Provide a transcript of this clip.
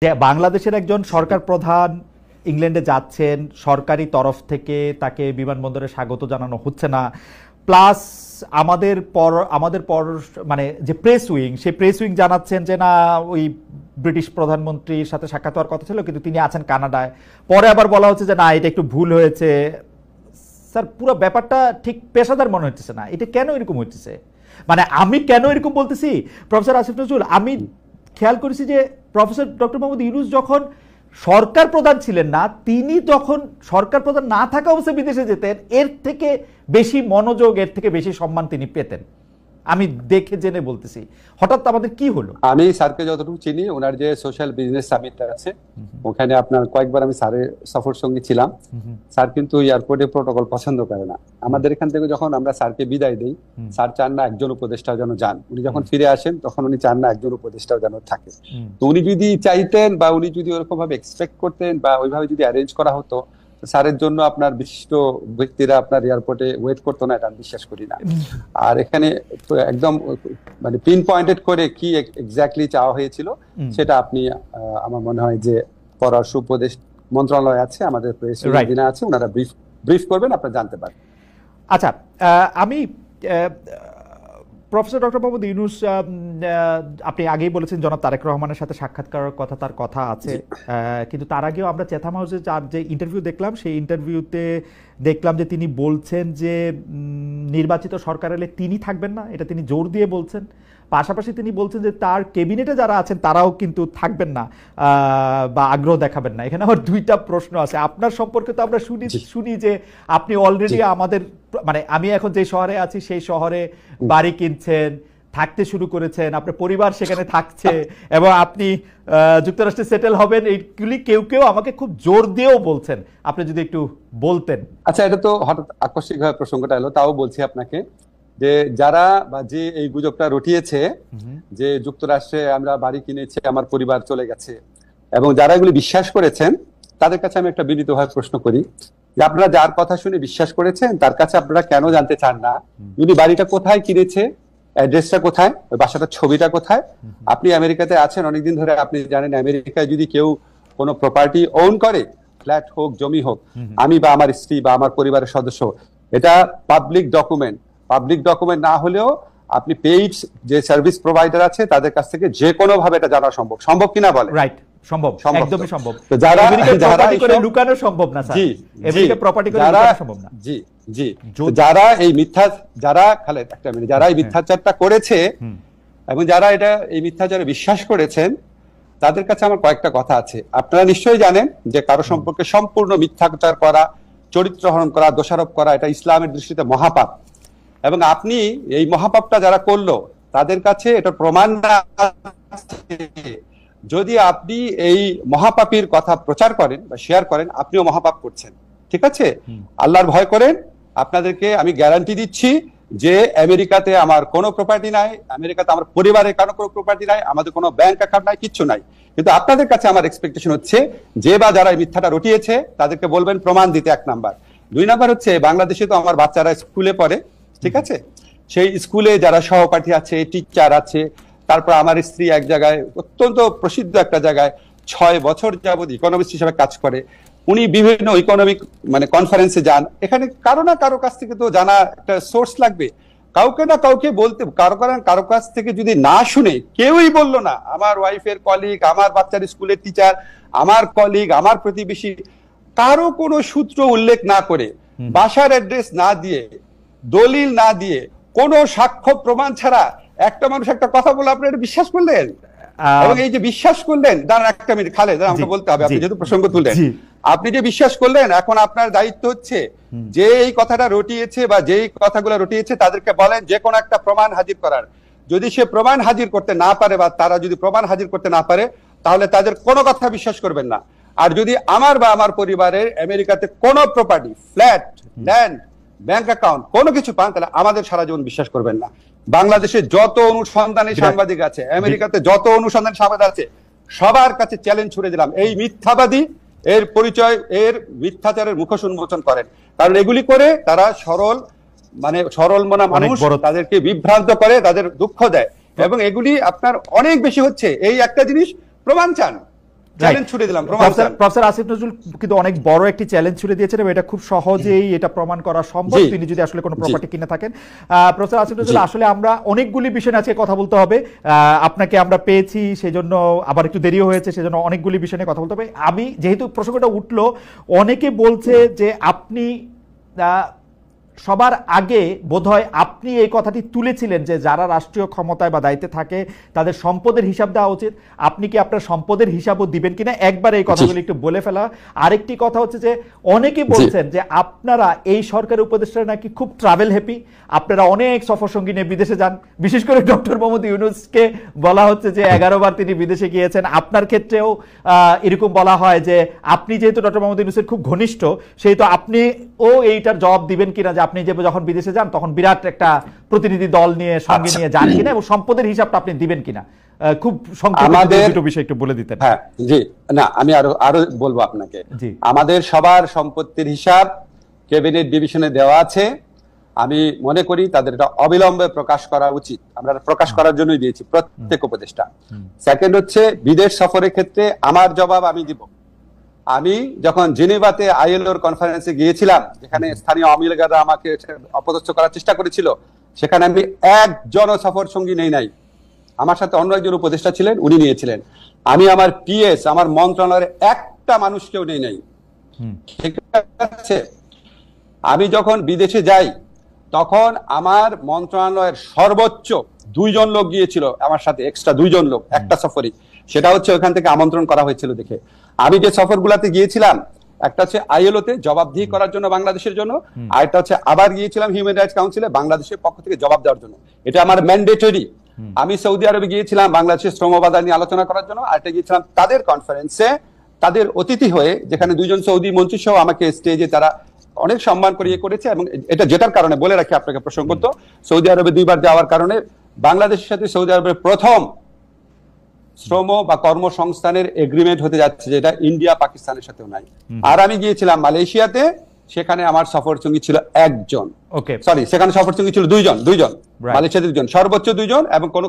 যে বাংলাদেশের একজন সরকার প্রধান ইংল্যান্ডে যাচ্ছেন, সরকারি তরফ থেকে তাকে বিমানবন্দরে স্বাগত জানানো হচ্ছে না, প্লাস আমাদের পর মানে যে প্রেস উইং, সেই প্রেস উইং জানাচ্ছেন যে না, ওই ব্রিটিশ প্রধানমন্ত্রীর সাথে সাক্ষাৎ হওয়ার কথা ছিল কিন্তু তিনি আছেন কানাডায়। পরে আবার বলা হচ্ছে যে না, এটা একটু ভুল হয়েছে। স্যার, পুরো ব্যাপারটা ঠিক পেশাদার মনে হচ্ছে না। এটা কেন এরকম হচ্ছে? মানে আমি কেন এরকম বলতেছি, প্রফেসর আসিফ নজরুল, আমি খেয়াল করেছি যে প্রফেসর ডক্টর মোহাম্মদ ইউনূস যখন সরকার প্রধান ছিলেন না, তিনি তখন সরকার প্রধান না থাকা অবস্থায় বিদেশে যেতেন, এর থেকে বেশি মনোযোগ, এর থেকে বেশি সম্মান তিনি পেতেন। আমি দেখে জেনে বলতেছি, হঠাৎ আমাদের কি হলো? আমি স্যারকে যতটুকু চিনি, ওনার যে সোশ্যাল বিজনেস সামিটটা আছে ওখানে আপনার কয়েকবার আমি স্যারের সফর সঙ্গী ছিলাম। স্যার কিন্তু এয়ারপোর্টে প্রোটোকল পছন্দ করে না। আমাদের এখান থেকে যখন আমরা স্যারকে বিদায় দিই, স্যার চান না একজন উপদেষ্টাও যেন যান। উনি যখন ফিরে আসেন তখন উনি চান না একজন উপদেষ্টাও যেন থাকে। তো উনি যদি চাইতেন বা উনি যদি ওরকম ভাবে এক্সপেক্ট করতেন বা ওইভাবে যদি অ্যারেঞ্জ করা হতো, স্যারের জন্য আপনার বিশিষ্ট ব্যক্তিরা আপনার এয়ারপোর্টে ওয়েট করতো না, এটা আমি বিশ্বাস করি না। আর এখানে একদম মানে পিন পয়েন্টেড করে কি এক্স্যাক্টলি চাওয়া হয়েছিল সেটা আপনি আমার মনে হয় যে পররাষ্ট্র উপদেশ মন্ত্রণালয় আছে, আমাদের প্রেসিডেন্ট আছে, ওনারা ব্রিফ করবেন, আপনারা জানতে পারবেন। আচ্ছা, আমি প্রফেসর ডক্টর মোহাম্মদ ইউনূস, আপনি আগেই বলেছেন জনাব তারেক রহমানের সাথে সাক্ষাৎ করার কথা, তার কথা আছে, কিন্তু তার আগেও আমরা চ্যাথাম হাউসে যে ইন্টারভিউ দেখলাম, সেই ইন্টারভিউতে দেখলাম যে তিনি বলছেন যে নির্বাচিত সরকার এলে তিনি থাকবেন না, এটা তিনি জোর দিয়ে বলছেন। পাশাপাশি তিনি বলছেন যে তার ক্যাবিনেটে যারা আছেন তারাও কিন্তু থাকবেন না বা আগ্রহ দেখাবেন না। এখানে আমার দুইটা প্রশ্ন আছে আপনার সম্পর্কে। তো আমরা শুনি যে আপনি অলরেডি আমাদের, মানে আমি এখন যে শহরে আছি সেই শহরে বাড়ি কিনছেন, থাকতে শুরু করেছেন, আপনার পরিবার সেখানে থাকছে এবং আপনি যুক্তরাষ্ট্রে সেটেল হবেন, এইগুলি কেউ কেউ আমাকে খুব জোর দিয়েও বলছেন। আপনি যদি একটু বলতেন। আচ্ছা, এটা তো হঠাৎ আকস্মিকভাবে প্রসঙ্গটা এলো, তাও বলছি আপনাকে যে যারা বা যে এই গুজবটা রটিয়েছে যে যুক্তরাষ্ট্রে আমরা বাড়ি কিনেছি, আমার পরিবার চলে গেছে, এবং যারা এগুলি বিশ্বাস করেছেন তাদের কাছে আমি একটা বিনীতভাবে প্রশ্ন করি যে আপনারা যার কথা শুনে বিশ্বাস করেছেন তার কাছে আপনারা কেন জানতে চান না যদি বাড়িটা কোথায় কিনেছে, অ্যাড্রেসটা কোথায়, ওই বাসাটার ছবিটা কোথায়? আপনি আমেরিকাতে আছেন অনেকদিন ধরে, আপনি জানেন আমেরিকায় যদি কেউ কোনো প্রপার্টি ওন করে, ফ্ল্যাট হোক, জমি হোক, আমি বা আমার স্ত্রী বা আমার পরিবারের সদস্য, এটা পাবলিক ডকুমেন্ট। পাবলিক ডকুমেন্ট না হলেও আপনি পেইড যে সার্ভিস প্রোভাইডার আছে তাদের কাছ থেকে যে কোনো ভাবে এটা জানা সম্ভব। সম্ভব কিনা বলে? রাইট, সম্ভব, একদমই সম্ভব। তো যারা লুকানো সম্ভব না স্যার, আমেরিকা প্রপার্টি করে লুকানো সম্ভব না। জি জি, যারা এই মিথ্যা, যারা খালেদ একটা মিনিট, যারা এই মিথ্যাচারটা করেছে এবং যারা এটা এই মিথ্যাচারে বিশ্বাস করেছেন তাদের কাছে আমার কয়েকটা কথা আছে। আপনারা নিশ্চয়ই জানেন যে কারো সম্পর্কে সম্পূর্ণ মিথ্যাচার করা, চরিত্র হরণ করা, দোষারোপ করা, এটা ইসলামের দৃষ্টিতে মহাপাপ। এবং আপনি এই মহাপাপটা যারা করলো তাদের কাছে এটা প্রমাণ না, যদি আপনি এই মহাপাপীর কথা প্রচার করেন বা শেয়ার করেন, আপনিও মহাপাপ করছেন। ঠিক আছে? আল্লাহর ভয় করেন। আপনাদেরকে আমি গ্যারান্টি দিচ্ছি যে আমেরিকাতে আমার কোনো প্রপার্টি নাই, আমেরিকাতে আমার পরিবারের কারো কোনো প্রপার্টি নাই, আমাদের কোনো ব্যাংক অ্যাকাউন্ট নাই, কিচ্ছু নাই। কিন্তু আপনাদের কাছে আমার এক্সপেকটেশন হচ্ছে যে বা যারা এই মিথ্যাটা রটিয়েছে তাদেরকে বলবেন প্রমাণ দিতে, 1 নাম্বার। 2 নাম্বার হচ্ছে, বাংলাদেশে তো আমার বাচ্চারা স্কুলে পড়ে, ঠিক আছে? সেই স্কুলে যারা সহপাঠী আছে, টিচার আছে, তারপর আমার স্ত্রী এক জায়গায় অত্যন্ত প্রসিদ্ধ একটা জায়গায় 6 বছর যাবত ইকোনমিস্ট হিসেবে কাজ করে। উনি বিভিন্ন ইকোনমিক মানে কনফারেন্সে যান। এখানে কারো না কারো কাছ থেকে তো জানা একটা সোর্স লাগবে, কাউকে না কাউকে বলতে। কারো কাছ থেকে যদি না শুনে, কেউই বললো না, আমার ওয়াইফের কলিগ, আমার বাচ্চার স্কুলের টিচার, আমার কলিগ, আমার প্রতিবেশী, কারো কোনো সূত্র উল্লেখ না করে, বাসার অ্যাড্রেস না দিয়ে, দলিল না দিয়ে, কোনো সাক্ষ্য প্রমাণ ছাড়া একটা মানুষ একটা কথা বলে আপনি এটা বিশ্বাস করলেন। এবং এই যে বিশ্বাস করলেন, দাঁড়ান একটা মিনিট খালেদ, আমাকে বলতে হবে, আপনি যেহেতু প্রসঙ্গ তুললেন, আপনি যে বিশ্বাস করলেন, এখন আপনার দায়িত্ব হচ্ছে যে এই কথাটা রটিয়েছে বা যেই কথাগুলো রটিয়েছে তাদেরকে বলেন যে কোনো একটা প্রমাণ হাজির করার। যদি সে প্রমাণ হাজির করতে না পারে বা তারা যদি প্রমাণ হাজির করতে না পারে, তাহলে তাদের কোনো কথা বিশ্বাস করবেন না। আর যদি আমার বা আমার পরিবারের আমেরিকাতে কোনো property, flat, land, bank account কোনো কিছু পান, তাহলে আমাদের সারা জীবন বিশ্বাস করবেন না। বাংলাদেশে যত অনুসন্ধানী সাংবাদিক আছে, আমেরিকাতে যত অনুসন্ধানী সাংবাদিক আছে, সবার কাছে চ্যালেঞ্জ ছুড়ে দিলাম, এই মিথ্যাবাদী, এর পরিচয়, এর মিথ্যাচারের মুখোশ উন্মোচন করেন। কারণ এগুলি করে তারা সরল মনা মানুষ, তাদেরকে বিভ্রান্ত করে, তাদের দুঃখ দেয়, এবং এগুলি আপনার অনেক বেশি হচ্ছে। এই একটা জিনিস প্রমাণ চান, চ্যালেঞ্জ ছুড়ে দিলাম, প্রমাণ চান। প্রফেসর আসিফ নজরুল কিন্তু অনেক বড় একটি চ্যালেঞ্জ ছুড়ে দিয়েছেন এবং এটা খুব সহজেই এটা প্রমাণ করা সম্ভব তিনি যদি আসলে কোনো প্রপার্টি কিনে থাকেন। প্রফেসর আসিফ নজরুল, আসলে আমরা অনেকগুলি বিষয় নিয়ে আজকে কথা বলতে হবে, আপনাকে আমরা পেয়েছি সেজন্য, আবার একটু দেরিও হয়েছে সেজন্য অনেকগুলি বিষয় নিয়ে কথা বলতে হবে। আমি যেহেতু প্রসঙ্গটা উঠলো, অনেকে বলছে যে আপনি সবার আগে বোধহয় আপনি এই কথাটি তুলেছিলেন যে যারা রাষ্ট্রীয় ক্ষমতায় বা দায়িত্বে থাকে তাদের সম্পদের হিসাব দেওয়া উচিত। আপনি কি আপনার সম্পদের হিসাবও দিবেন কিনা একবার এই কথাগুলো একটু বলে ফেলা। আরেকটি কথা হচ্ছে যে অনেকে বলছেন যে আপনারা এই সরকারের উপদেষ্টারা নাকি খুব ট্রাভেল হ্যাপি, আপনারা অনেক সফর সঙ্গী নিয়ে বিদেশে যান, বিশেষ করে ডক্টর মোহাম্মদ ইউনূসকে বলা হচ্ছে যে 11 বার তিনি বিদেশে গিয়েছেন। আপনার ক্ষেত্রেও এরকম বলা হয় যে আপনি যেহেতু ডক্টর মোহাম্মদ ইউনূসের খুব ঘনিষ্ঠ, সেহেতু আপনি এইটার জবাব দিবেন কিনা যে আপনি যে যখন বিদেশে যান তখন বিরাট একটা প্রতিনিধি দল নিয়ে সঙ্গে নিয়ে যান কিনা এবং সম্পদের হিসাবটা আপনি দিবেন কিনা, খুব সংক্ষেপে দুটো বিষয় একটু বলে দিতেন। হ্যাঁ জি, না আমি আরো বলবো আপনাকে। আমাদের সবার সম্পত্তির হিসাব ক্যাবিনেট ডিভিশনে দেওয়া আছে। আমি মনে করি তাদের এটা অবিলম্বে প্রকাশ করা উচিত। আমরা প্রকাশ করার জন্যই দিয়েছি প্রত্যেক উপদেষ্টা। সেকেন্ড হচ্ছে বিদেশ সফরের ক্ষেত্রে আমার জবাব আমি দিব। আমি যখন জেনেভাতে আইএলওর কনফারেন্সে গিয়েছিলাম, যেখানে স্থানীয় আওয়ামী লীগেরা আমাকে অপদস্থ করার চেষ্টা করেছিল, সেখানে আমি একজন সফর সঙ্গী নেই নাই। আমার সাথে অন্য একজন উপদেষ্টা ছিলেন, উনি নিয়েছিলেন। আমি আমার পিএস, আমার মন্ত্রণালয়ের একটা মানুষকেও নেই নাই। ঠিক আছে, আমি যখন বিদেশে যাই তখন আমার মন্ত্রণালয়ের সর্বোচ্চ 2 জন লোক গিয়েছিল আমার সাথে, এক্সট্রা 2 জন লোক একটা সফরে। সেটা হচ্ছে ওখান থেকে আমন্ত্রণ করা হয়েছিল দেখে। আমি যে সফরগুলোতে গিয়েছিলাম, একটা হচ্ছে আইএলওতে জবাবদিহি করার জন্য বাংলাদেশের জন্য, আর একটা হচ্ছে আবার গিয়েছিলাম হিউম্যান রাইটস কাউন্সিলে বাংলাদেশের পক্ষ থেকে জবাব দেওয়ার জন্য। এটা আমার ম্যান্ডেটরি। আমি সৌদি আরবে গিয়েছিলাম বাংলাদেশের শ্রম বাজার নিয়ে আলোচনা করার জন্য, আরেকটা গিয়েছিলাম তাদের কনফারেন্সে তাদের অতিথি হয়ে, যেখানে 2 জন সৌদি মন্ত্রী সহ আমাকে স্টেজে তারা অনেক সম্মান করিয়ে করেছে। এবং এটা যেটার কারণে বলে রাখি আপনাকে প্রসঙ্গত, সৌদি আরবে 2 বার যাওয়ার কারণে বাংলাদেশের সাথে সৌদি আরবের প্রথম শ্রম বা কর্মসংস্থানের এগ্রিমেন্ট হতে যাচ্ছে, যেটা ইন্ডিয়া পাকিস্তানের সাথেও নাই। আর আমি গিয়েছিলাম মালয়েশিয়াতে, সেখানে আমার সফর সঙ্গী ছিল একজন, সরি সেখানে সফর সঙ্গী ছিল 2 জন, মালয়েশিয়াতে 2 জন, সর্বোচ্চ 2 জন, এবং কোন